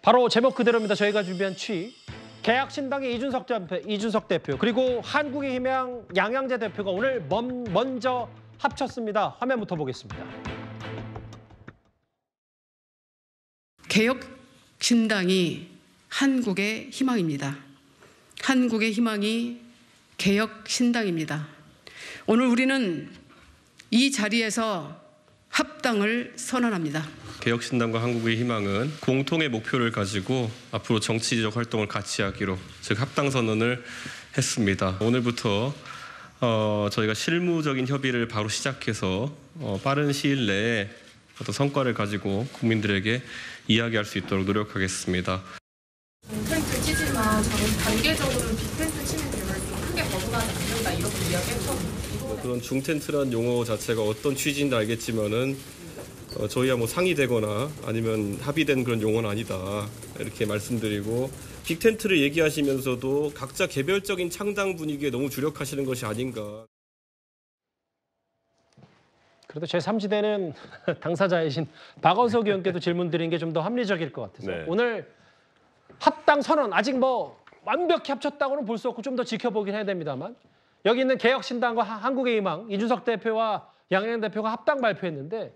바로 제목 그대로입니다. 저희가 준비한 개혁신당의 이준석 대표 그리고 한국의 희망 양양재 대표가 오늘 먼저 합쳤습니다. 화면부터 보겠습니다. 개혁신당이 한국의 희망입니다. 한국의 희망이 개혁신당입니다. 오늘 우리는 이 자리에서 합당을 선언합니다. 개혁신당과 한국의 희망은 공통의 목표를 가지고 앞으로 정치적 활동을 같이 하기로 즉 합당선언을 했습니다. 오늘부터 저희가 실무적인 협의를 바로 시작해서 빠른 시일 내에 어떤 성과를 가지고 국민들에게 이야기할 수 있도록 노력하겠습니다. 중텐트 치지만 단계적으로는 빅텐트 치는 점을 크게 벗어나지 않는다 이렇게 이야기했거든요. 그런 중텐트란 용어 자체가 어떤 취지인지 알겠지만은 저희야 뭐 상의되거나 아니면 합의된 그런 용어는 아니다 이렇게 말씀드리고 빅텐트를 얘기하시면서도 각자 개별적인 창당 분위기에 너무 주력하시는 것이 아닌가. 그래도 제3지대는 당사자이신 박원석 의원께도 질문 드린 게 좀 더 합리적일 것 같아서 네. 오늘 합당 선언 아직 뭐 완벽히 합쳤다고는 볼 수 없고 좀 더 지켜보긴 해야 됩니다만 여기 있는 개혁신당과 한국의 희망 이준석 대표와 양양 대표가 합당 발표했는데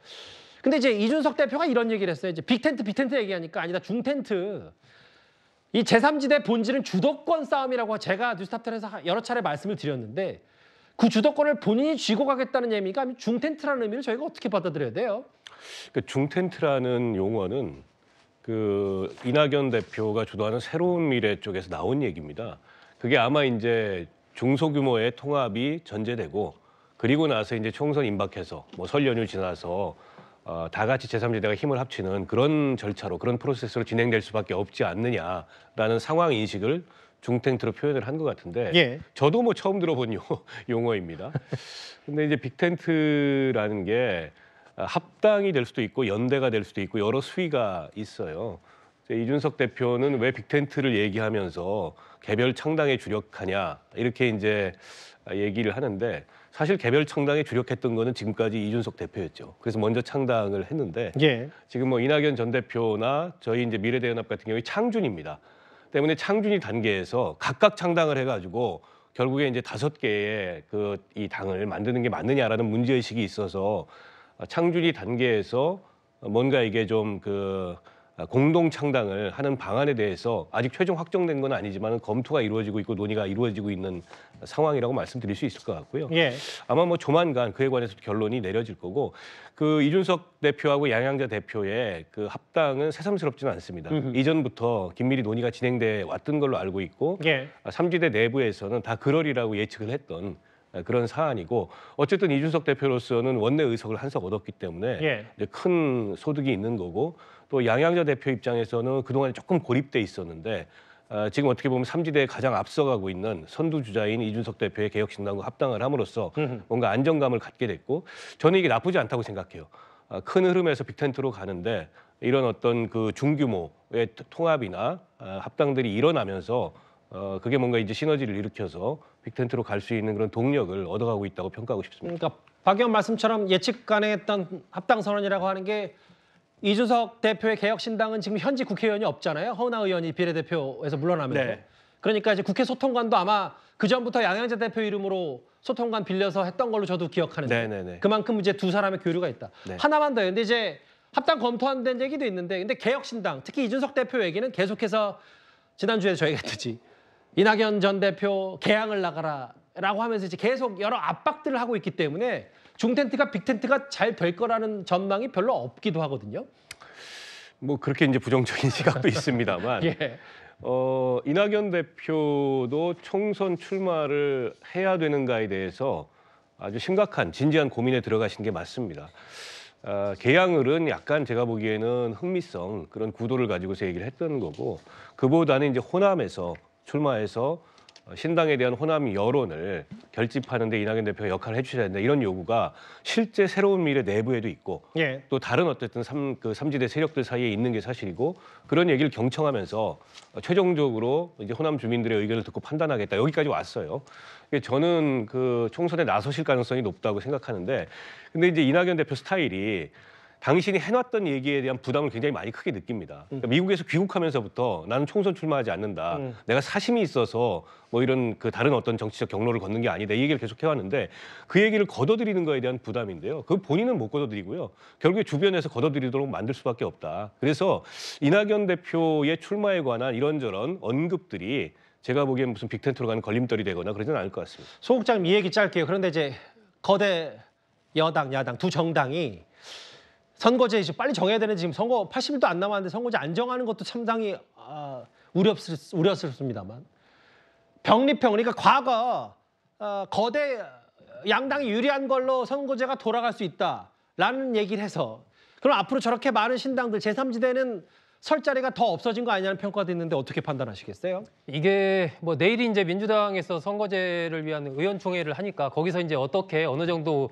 근데 이제 이준석 대표가 이런 얘기를 했어요. 이제 빅텐트 얘기하니까 아니다 중텐트. 이 제3지대 본질은 주도권 싸움이라고 제가 뉴스탑텐에서 여러 차례 말씀을 드렸는데 그 주도권을 본인이 쥐고 가겠다는 의미가 아니면 중텐트라는 의미를 저희가 어떻게 받아들여야 돼요? 그 중텐트라는 용어는 그 이낙연 대표가 주도하는 새로운 미래 쪽에서 나온 얘기입니다. 그게 아마 이제 중소규모의 통합이 전제되고 그리고 나서 이제 총선 임박해서 뭐 설 연휴 지나서 다 같이 제3지대가 힘을 합치는 그런 절차로 그런 프로세스로 진행될 수밖에 없지 않느냐라는 상황 인식을 중텐트로 표현을 한 것 같은데 예. 저도 뭐 처음 들어본 용어입니다. 근데 이제 빅텐트라는 게 합당이 될 수도 있고 연대가 될 수도 있고 여러 수위가 있어요. 이준석 대표는 왜 빅텐트를 얘기하면서 개별 창당에 주력하냐 이렇게 이제 얘기를 하는데 사실 개별 창당에 주력했던 거는 지금까지 이준석 대표였죠. 그래서 먼저 창당을 했는데 예. 지금 뭐 이낙연 전 대표나 저희 이제 미래대연합 같은 경우에 창준입니다. 때문에 창준이 단계에서 각각 창당을 해가지고 결국에 이제 5개의 이 당을 만드는 게 맞느냐라는 문제의식이 있어서 창준이 단계에서 뭔가 이게 좀 공동 창당을 하는 방안에 대해서 아직 최종 확정된 건 아니지만 검토가 이루어지고 있고 논의가 이루어지고 있는 상황이라고 말씀드릴 수 있을 것 같고요. 예. 아마 뭐 조만간 그에 관해서 결론이 내려질 거고 이준석 대표하고 양양재 대표의 합당은 새삼스럽지는 않습니다. 이전부터 긴밀히 논의가 진행돼 왔던 걸로 알고 있고 예. 3지대 내부에서는 다 그러리라고 예측을 했던 그런 사안이고 어쨌든 이준석 대표로서는 원내 의석을 한석 얻었기 때문에 예. 이제 큰 소득이 있는 거고 또 양양재 대표 입장에서는 그동안에 조금 고립돼 있었는데 지금 어떻게 보면 3지대에 가장 앞서가고 있는 선두주자인 이준석 대표의 개혁신당과 합당을 함으로써 뭔가 안정감을 갖게 됐고 저는 이게 나쁘지 않다고 생각해요. 큰 흐름에서 빅텐트로 가는데 이런 어떤 중규모의 통합이나 합당들이 일어나면서 그게 뭔가 이제 시너지를 일으켜서 빅텐트로 갈 수 있는 그런 동력을 얻어가고 있다고 평가하고 싶습니다. 그러니까 박 의원 말씀처럼 예측 가능했던 합당 선언이라고 하는 게 이준석 대표의 개혁신당은 지금 현직 국회의원이 없잖아요. 허은하 의원이 비례대표에서 물러나면서. 네. 그러니까 이제 국회 소통관도 아마 그전부터 양양재 대표 이름으로 소통관 빌려서 했던 걸로 저도 기억하는데 네네네. 그만큼 이제 두 사람의 교류가 있다. 네. 하나만 더요. 근데 이제 합당 검토한다는 얘기도 있는데 근데 개혁신당 특히 이준석 대표 얘기는 계속해서 지난주에 저희가 했듯이 이낙연 전 대표 개항을 나가라라고 하면서 이제 계속 여러 압박들을 하고 있기 때문에 중텐트가 빅텐트가 잘 될 거라는 전망이 별로 없기도 하거든요. 뭐 그렇게 이제 부정적인 시각도 있습니다만 예. 이낙연 대표도 총선 출마를 해야 되는가에 대해서 아주 심각한 진지한 고민에 들어가신 게 맞습니다. 개항을은 약간 제가 보기에는 흥미성 그런 구도를 가지고서 얘기를 했던 거고 그보다는 이제 호남에서 출마해서 신당에 대한 호남 여론을 결집하는 데 이낙연 대표가 역할을 해주셔야 된다. 이런 요구가 실제 새로운 미래 내부에도 있고 예. 또 다른 어쨌든 3지대 세력들 사이에 있는 게 사실이고 그런 얘기를 경청하면서 최종적으로 이제 호남 주민들의 의견을 듣고 판단하겠다. 여기까지 왔어요. 저는 총선에 나서실 가능성이 높다고 생각하는데 근데 이제 이낙연 대표 스타일이 당신이 해놨던 얘기에 대한 부담을 굉장히 많이 크게 느낍니다. 그러니까 미국에서 귀국하면서부터 나는 총선 출마하지 않는다. 내가 사심이 있어서 뭐 이런 그 다른 어떤 정치적 경로를 걷는 게 아니다. 이 얘기를 계속 해왔는데 그 얘기를 걷어들이는 거에 대한 부담인데요. 그 본인은 못 걷어들이고요. 결국에 주변에서 걷어들이도록 만들 수밖에 없다. 그래서 이낙연 대표의 출마에 관한 이런저런 언급들이 제가 보기엔 무슨 빅텐트로 가는 걸림돌이 되거나 그러지는 않을 것 같습니다. 소국장님 이 얘기 짧게요. 그런데 이제 거대 여당, 야당 두 정당이 선거제 이제 빨리 정해야 되는데 지금 선거 80일도 안 남았는데 선거제 안 정하는 것도 상당히 우려스럽습니다만 병립형 그러니까 과거 거대 양당이 유리한 걸로 선거제가 돌아갈 수 있다라는 얘기를 해서 그럼 앞으로 저렇게 많은 신당들 제3지대는 설 자리가 더 없어진 거 아니냐는 평가도 있는데 어떻게 판단하시겠어요? 이게 뭐 내일이 이제 민주당에서 선거제를 위한 의원총회를 하니까 거기서 이제 어떻게 어느 정도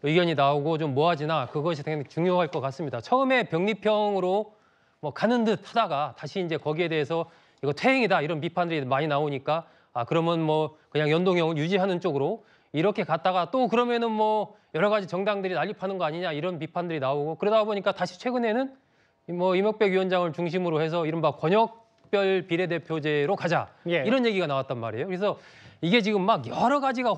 의견이 나오고 좀 모아지나 그것이 굉장히 중요할 것 같습니다. 처음에 병립형으로 뭐 가는 듯 하다가 다시 이제 거기에 대해서 이거 퇴행이다 이런 비판들이 많이 나오니까 그러면 뭐 그냥 연동형을 유지하는 쪽으로 이렇게 갔다가 또 그러면은 뭐 여러 가지 정당들이 난립하는 거 아니냐 이런 비판들이 나오고 그러다 보니까 다시 최근에는 뭐 이명백 위원장을 중심으로 해서 이른바 권역별 비례대표제로 가자 예. 이런 얘기가 나왔단 말이에요. 그래서 이게 지금 막 여러 가지가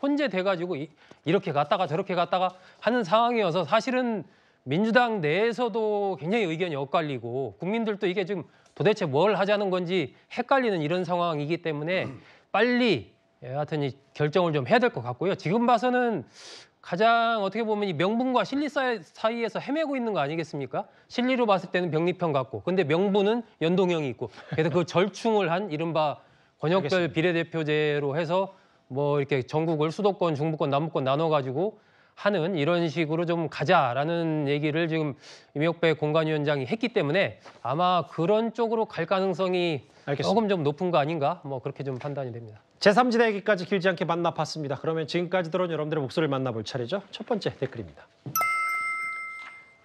혼재돼가지고 이렇게 갔다가 저렇게 갔다가 하는 상황이어서 사실은 민주당 내에서도 굉장히 의견이 엇갈리고 국민들도 이게 지금 도대체 뭘 하자는 건지 헷갈리는 이런 상황이기 때문에 빨리 하여튼 이 결정을 좀 해야 될 것 같고요. 지금 봐서는 가장 어떻게 보면 이 명분과 실리 사이에서 헤매고 있는 거 아니겠습니까? 실리로 봤을 때는 병립형 같고 근데 명분은 연동형이 있고 그래서 그 절충을 한 이른바 권역별 알겠습니다. 비례대표제로 해서 뭐 이렇게 전국을 수도권, 중부권, 남부권 나눠가지고 하는 이런 식으로 좀 가자라는 얘기를 지금 이명백 공관위원장이 했기 때문에 아마 그런 쪽으로 갈 가능성이 알겠습니다. 조금 좀 높은 거 아닌가? 뭐 그렇게 좀 판단이 됩니다. 제3지대 얘기까지 길지 않게 만나봤습니다. 그러면 지금까지 들어온 여러분들의 목소리를 만나볼 차례죠. 첫 번째 댓글입니다.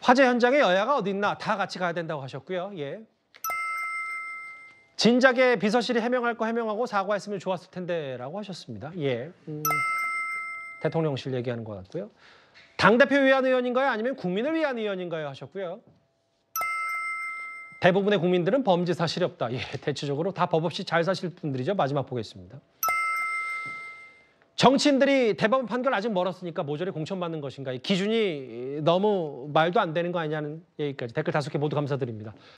화재 현장에 여야가 어디 있나 다 같이 가야 된다고 하셨고요. 예. 진작에 비서실이 해명할 거 해명하고 사과했으면 좋았을 텐데라고 하셨습니다. 예. 대통령실 얘기하는 것 같고요. 당대표 위한 의원인가요? 아니면 국민을 위한 의원인가요? 하셨고요. 대부분의 국민들은 범죄 사실이 없다. 예, 대체적으로 다 법 없이 잘 사실 분들이죠. 마지막 보겠습니다. 정치인들이 대법원 판결 아직 멀었으니까 모조리 공천받는 것인가. 이 기준이 너무 말도 안 되는 거 아니냐는 얘기까지 댓글 5개 모두 감사드립니다.